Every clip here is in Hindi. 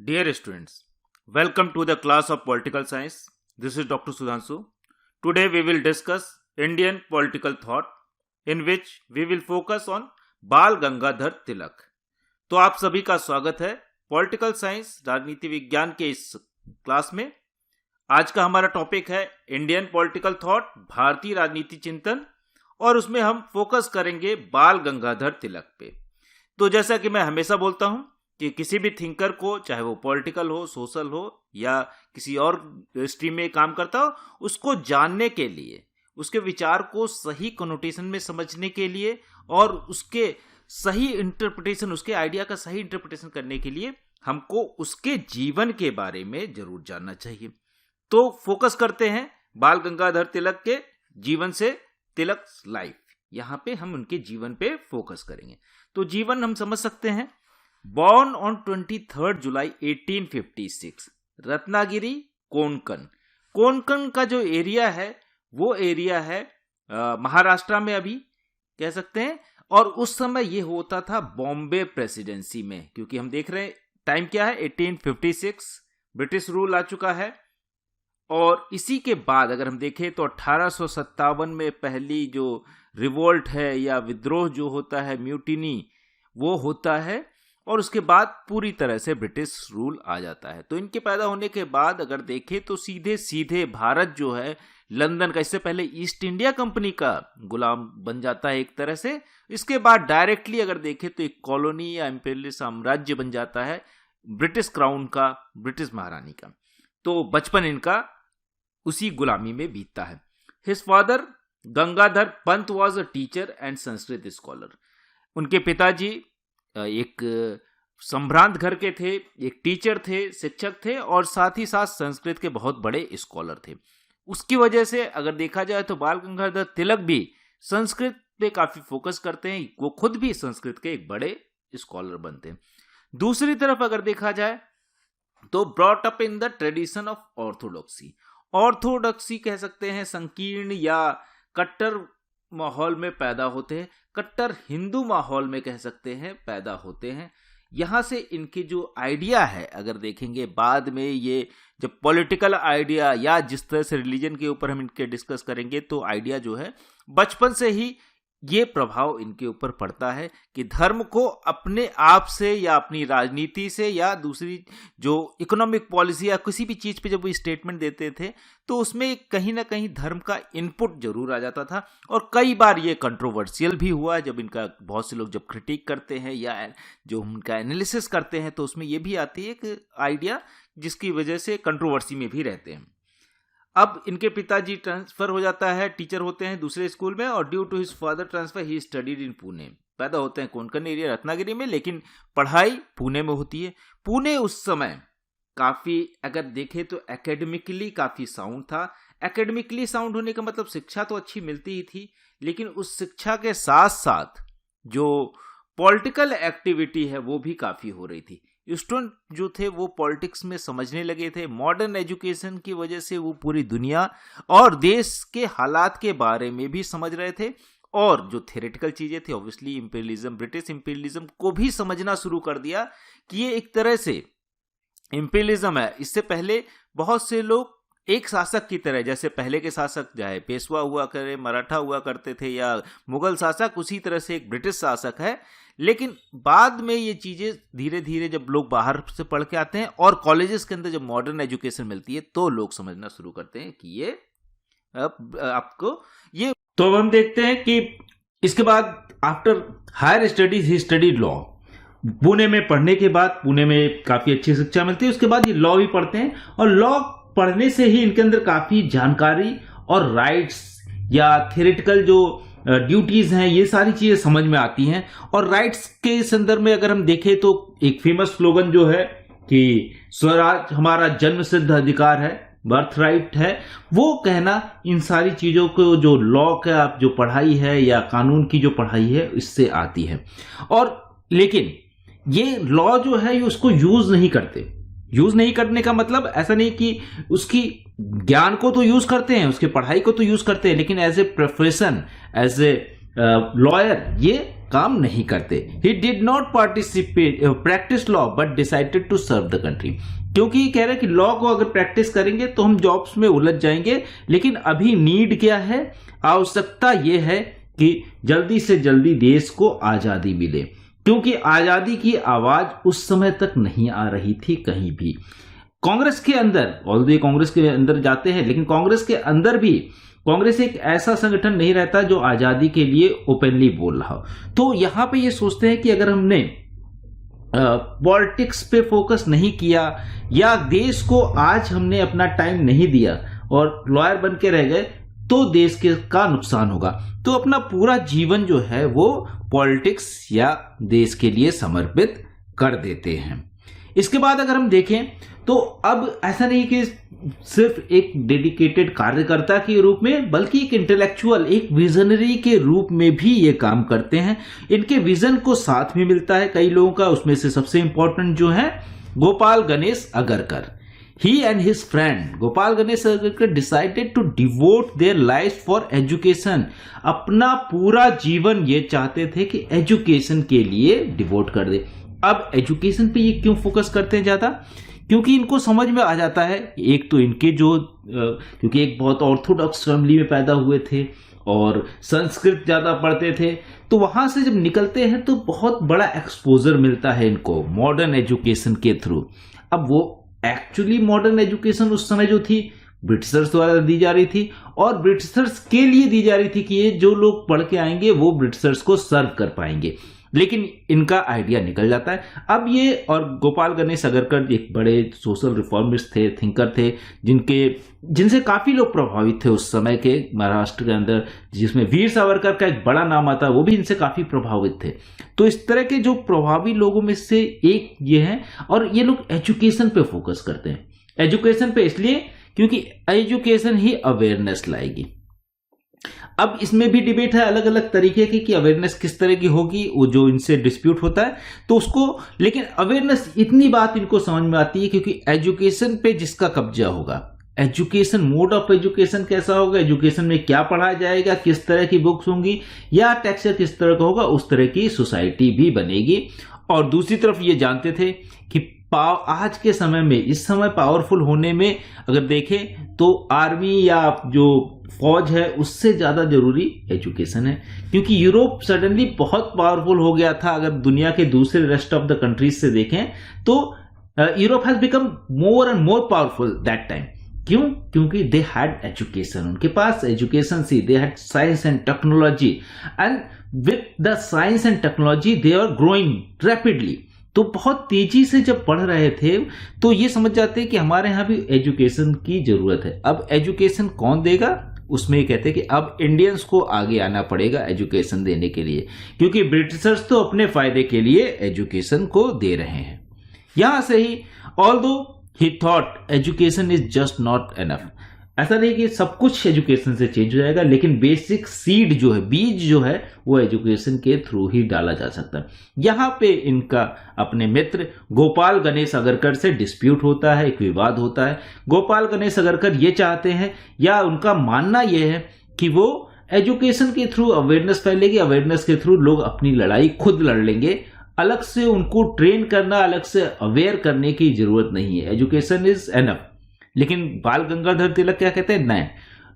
Dear students, welcome to the class of Political Science. This is Dr. Sudhanshu. Today we will discuss Indian political thought in which we will focus on बाल गंगाधर तिलक. तो आप सभी का स्वागत है पॉलिटिकल साइंस राजनीति विज्ञान के इस क्लास में. आज का हमारा टॉपिक है इंडियन पॉलिटिकल थॉट, भारतीय राजनीति चिंतन, और उसमें हम फोकस करेंगे बाल गंगाधर तिलक पे. तो जैसा कि मैं हमेशा बोलता हूं कि किसी भी थिंकर को, चाहे वो पॉलिटिकल हो, सोशल हो या किसी और स्ट्रीम में काम करता हो, उसको जानने के लिए, उसके विचार को सही कनोटेशन में समझने के लिए और उसके सही इंटरप्रिटेशन, उसके आइडिया का सही इंटरप्रिटेशन करने के लिए हमको उसके जीवन के बारे में जरूर जानना चाहिए. तो फोकस करते हैं बाल गंगाधर तिलक के जीवन से तिलक लाइफ. यहां पे हम उनके जीवन पे फोकस करेंगे. तो जीवन हम समझ सकते हैं. Born on 23rd July 1856, Ratnagiri, Konkan. Konkan का जो एरिया है वो एरिया है महाराष्ट्र में अभी कह सकते हैं. और उस समय ये होता था बॉम्बे प्रेसिडेंसी में, क्योंकि हम देख रहे हैं टाइम क्या है, 1856, ब्रिटिश रूल आ चुका है. और इसी के बाद अगर हम देखें तो 1857 में पहली जो रिवोल्ट है या विद्रोह जो होता है, म्यूटिनी, वो होता है. और उसके बाद पूरी तरह से ब्रिटिश रूल आ जाता है. तो इनके पैदा होने के बाद अगर देखें तो सीधे सीधे भारत जो है लंदन का, इससे पहले ईस्ट इंडिया कंपनी का गुलाम बन जाता है एक तरह से. इसके बाद डायरेक्टली अगर देखें तो एक कॉलोनी या इंपीरियल साम्राज्य बन जाता है ब्रिटिश क्राउन का, ब्रिटिश महारानी का. तो बचपन इनका उसी गुलामी में बीतता है. His father Gangadhar Pant was a teacher and Sanskrit scholar. उनके पिताजी एक संभ्रांत घर के थे, एक टीचर थे, शिक्षक थे, और साथ ही साथ संस्कृत के बहुत बड़े स्कॉलर थे. उसकी वजह से अगर देखा जाए तो बाल गंगाधर तिलक भी संस्कृत पे काफी फोकस करते हैं. वो खुद भी संस्कृत के एक बड़े स्कॉलर बनते हैं. दूसरी तरफ अगर देखा जाए तो brought up in the tradition of orthodoxy. Orthodoxy कह सकते हैं संकीर्ण या कट्टर माहौल में पैदा होते हैं, कट्टर हिंदू माहौल में कह सकते हैं पैदा होते हैं. यहां से इनके जो आइडिया है अगर देखेंगे बाद में, ये जब पॉलिटिकल आइडिया या जिस तरह से रिलीजन के ऊपर हम इनके डिस्कस करेंगे, तो आइडिया जो है बचपन से ही ये प्रभाव इनके ऊपर पड़ता है कि धर्म को अपने आप से या अपनी राजनीति से या दूसरी जो इकोनॉमिक पॉलिसी या किसी भी चीज पे जब वो स्टेटमेंट देते थे तो उसमें कहीं ना कहीं धर्म का इनपुट जरूर आ जाता था. और कई बार ये कंट्रोवर्शियल भी हुआ जब इनका बहुत से लोग जब क्रिटिक करते हैं या जो उनका एनालिसिस करते हैं तो उसमें ये भी आती है एक आइडिया जिसकी वजह से कंट्रोवर्सी में भी रहते हैं. अब इनके पिताजी ट्रांसफर हो जाता है, टीचर होते हैं दूसरे स्कूल में, और due to his father transfer he studied in Pune. पैदा होते हैं कोंकण एरिया रत्नागिरी में, लेकिन पढ़ाई पुणे में होती है. पुणे उस समय काफी अगर देखें तो एकेडमिकली काफी साउंड था. एकेडमिकली साउंड होने का मतलब शिक्षा तो अच्छी मिलती ही थी, लेकिन उस शिक्षा के साथ साथ जो पॉलिटिकल एक्टिविटी है वो भी काफी हो रही थी. स्टूडेंट जो थे वो पॉलिटिक्स में समझने लगे थे. मॉडर्न एजुकेशन की वजह से वो पूरी दुनिया और देश के हालात के बारे में भी समझ रहे थे. और जो थ्योरेटिकल चीजें थी, ऑब्वियसली इंपीरियलिज्म, ब्रिटिश इंपीरियलिज्म को भी समझना शुरू कर दिया कि ये एक तरह से इंपीरियलिज्म है. इससे पहले बहुत से लोग एक शासक की तरह, जैसे पहले के शासक चाहे पेशवा हुआ करे, मराठा हुआ करते थे, या मुगल शासक, उसी तरह से एक ब्रिटिश शासक है. लेकिन बाद में ये चीजें धीरे धीरे जब लोग बाहर से पढ़ के आते हैं और कॉलेजेस के अंदर जब मॉडर्न एजुकेशन मिलती है तो लोग समझना शुरू करते हैं कि ये आपको ये. तो अब हम देखते हैं कि इसके बाद after higher studies he studied law. Pune में पढ़ने के बाद, पुणे में काफी अच्छी शिक्षा मिलती है, उसके बाद ये लॉ भी पढ़ते हैं. और लॉ पढ़ने से ही इनके अंदर काफी जानकारी और राइट्स या थ्योरेटिकल जो ड्यूटीज हैं ये सारी चीजें समझ में आती हैं. और राइट्स के संदर्भ में अगर हम देखें तो एक फेमस स्लोगन जो है कि स्वराज हमारा जन्म सिद्ध अधिकार है, बर्थ राइट है, वो कहना इन सारी चीजों को जो लॉ का जो पढ़ाई है या कानून की जो पढ़ाई है इससे आती है. और लेकिन ये लॉ जो है ये उसको यूज नहीं करते. यूज नहीं करने का मतलब ऐसा नहीं कि उसकी ज्ञान को तो यूज करते हैं, उसके पढ़ाई को तो यूज करते हैं, लेकिन as a profession, as a lawyer ये काम नहीं करते। He did not practise law but decided to serve the country. क्योंकि ये कह रहे हैं कि लॉ को अगर प्रैक्टिस करेंगे तो हम जॉब्स में उलझ जाएंगे, लेकिन अभी नीड क्या है, आवश्यकता ये है कि जल्दी से जल्दी देश को आजादी मिले, क्योंकि आजादी की आवाज उस समय तक नहीं आ रही थी कहीं भी। कांग्रेस के अंदर, ऑलरेडी कांग्रेस के अंदर जाते हैं, लेकिन कांग्रेस के अंदर भी कांग्रेस एक ऐसा संगठन नहीं रहता जो आजादी के लिए ओपनली बोल रहा हो। तो यहां पे ये सोचते हैं कि अगर हमने पॉलिटिक्स पे फोकस नहीं किया या देश को आज हमने अपना टाइम नहीं दिया और लॉयर बन के रह गए तो देश का नुकसान होगा। तो अपना पूरा जीवन जो है वो पॉलिटिक्स या देश के लिए समर्पित कर देते हैं। इसके बाद अगर हम देखें तो अब ऐसा नहीं कि सिर्फ एक डेडिकेटेड कार्यकर्ता के रूप में, बल्कि एक इंटेलेक्चुअल, एक विजनरी के रूप में भी ये काम करते हैं। इनके विजन को साथ में मिलता है कई लोगों का, उसमें से सबसे इंपॉर्टेंट जो है Gopal Ganesh Agarkar. He and his friend Gopal Ganesh Agarkar decided to devote their lives for education। अपना पूरा जीवन ये चाहते थे कि एजुकेशन के लिए डिवोट कर दे। अब एजुकेशन पे ये क्यों फोकस करते हैं ज्यादा, क्योंकि इनको समझ में आ जाता है, एक तो इनके जो क्योंकि एक बहुत ऑर्थोडॉक्स फैमिली में पैदा हुए थे और संस्कृत ज्यादा पढ़ते थे, तो वहां से जब निकलते हैं तो बहुत बड़ा एक्सपोजर मिलता है इनको मॉडर्न एजुकेशन के थ्रू। अब वो एक्चुअली मॉडर्न एजुकेशन उस समय जो थी ब्रिटिशर्स द्वारा दी जा रही थी और ब्रिटिशर्स के लिए दी जा रही थी कि ये जो लोग पढ़ के आएंगे वो ब्रिटिशर्स को सर्व कर पाएंगे, लेकिन इनका आइडिया निकल जाता है। अब ये, और गोपाल गणेश अगरकर एक बड़े सोशल रिफॉर्मिस्ट थे, थिंकर थे, जिनसे काफी लोग प्रभावित थे उस समय के महाराष्ट्र के अंदर, जिसमें वीर सावरकर का एक बड़ा नाम आता है, वो भी इनसे काफी प्रभावित थे। तो इस तरह के जो प्रभावी लोगों में से एक ये हैं, और ये लोग एजुकेशन पे फोकस करते हैं। एजुकेशन पे इसलिए क्योंकि एजुकेशन ही अवेयरनेस लाएगी। अब इसमें भी डिबेट है अलग अलग तरीके की कि अवेयरनेस किस तरह की होगी, वो जो इनसे डिस्प्यूट होता है तो उसको, लेकिन अवेयरनेस इतनी बात इनको समझ में आती है क्योंकि एजुकेशन पे जिसका कब्जा होगा, एजुकेशन, मोड ऑफ एजुकेशन कैसा होगा, एजुकेशन में क्या पढ़ाया जाएगा, किस तरह की बुक्स होंगी या टेक्सचर किस तरह का होगा, उस तरह की सोसाइटी भी बनेगी। और दूसरी तरफ ये जानते थे कि आज के समय में, इस समय पावरफुल होने में अगर देखें तो आर्मी या जो फौज है उससे ज्यादा जरूरी एजुकेशन है, क्योंकि यूरोप सडनली बहुत पावरफुल हो गया था। अगर दुनिया के दूसरे रेस्ट ऑफ द कंट्रीज से देखें तो Europe has become more and more powerful that time. क्यों? क्योंकि दे हैड एजुकेशन, उनके पास एजुकेशन थी, they had science and technology, and with the science and technology they are growing rapidly. तो बहुत तेजी से जब पढ़ रहे थे तो ये समझ जाते हैं कि हमारे यहाँ भी एजुकेशन की जरूरत है। अब एजुकेशन कौन देगा, उसमें ये कहते हैं कि अब इंडियंस को आगे आना पड़ेगा एजुकेशन देने के लिए, क्योंकि ब्रिटिशर्स तो अपने फायदे के लिए एजुकेशन को दे रहे हैं। यहां से ही although he thought education is just not enough, ऐसा नहीं कि सब कुछ एजुकेशन से चेंज हो जाएगा, लेकिन बेसिक सीड जो है, बीज जो है, वो एजुकेशन के थ्रू ही डाला जा सकता है। यहां पे इनका अपने मित्र गोपाल गणेश अगरकर से डिस्प्यूट होता है, एक विवाद होता है। गोपाल गणेश अगरकर ये चाहते हैं, या उनका मानना यह है कि वो एजुकेशन के थ्रू अवेयरनेस फैलेगी, अवेयरनेस के थ्रू लोग अपनी लड़ाई खुद लड़ लेंगे, अलग से उनको ट्रेन करना, अलग से अवेयर करने की जरूरत नहीं है, एजुकेशन इज एनफ। लेकिन बाल गंगाधर तिलक क्या कहते हैं, नहीं,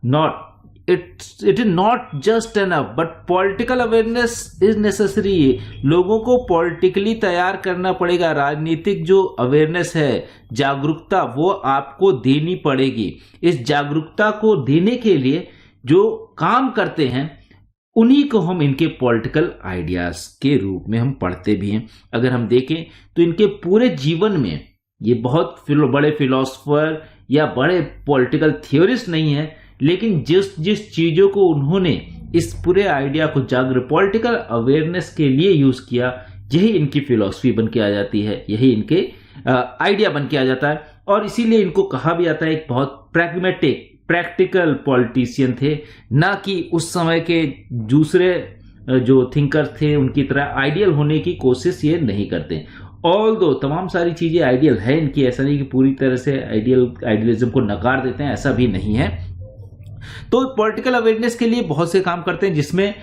not it is not just enough but political awareness is necessary. लोगों को पॉलिटिकली तैयार करना पड़ेगा, राजनीतिक जो अवेयरनेस है, जागरूकता, वो आपको देनी पड़ेगी। इस जागरूकता को देने के लिए जो काम करते हैं उन्हीं को हम इनके पॉलिटिकल आइडियाज के रूप में हम पढ़ते भी हैं। अगर हम देखें तो इनके पूरे जीवन में ये बहुत बड़े फिलोसोफर या बड़े पॉलिटिकल थियोरिस्ट नहीं है, लेकिन जिस चीजों को उन्होंने इस पूरे आइडिया को पॉलिटिकल अवेयरनेस के लिए यूज किया, यही इनकी फिलॉसफी बन के आ जाती है, यही इनके आइडिया बन के आ जाता है। और इसीलिए इनको कहा भी जाता है एक बहुत प्रैग्मेटिक, प्रैक्टिकल पॉलिटिशियन थे, ना कि उस समय के दूसरे जो थिंकर थे उनकी तरह आइडियल होने की कोशिश ये नहीं करते। ऑल्दो तमाम सारी चीजें आइडियल है इनकी, ऐसा नहीं कि पूरी तरह से आइडियलिज्म को नकार देते हैं, ऐसा भी नहीं है। तो पॉलिटिकल अवेयरनेस के लिए बहुत से काम करते हैं, जिसमें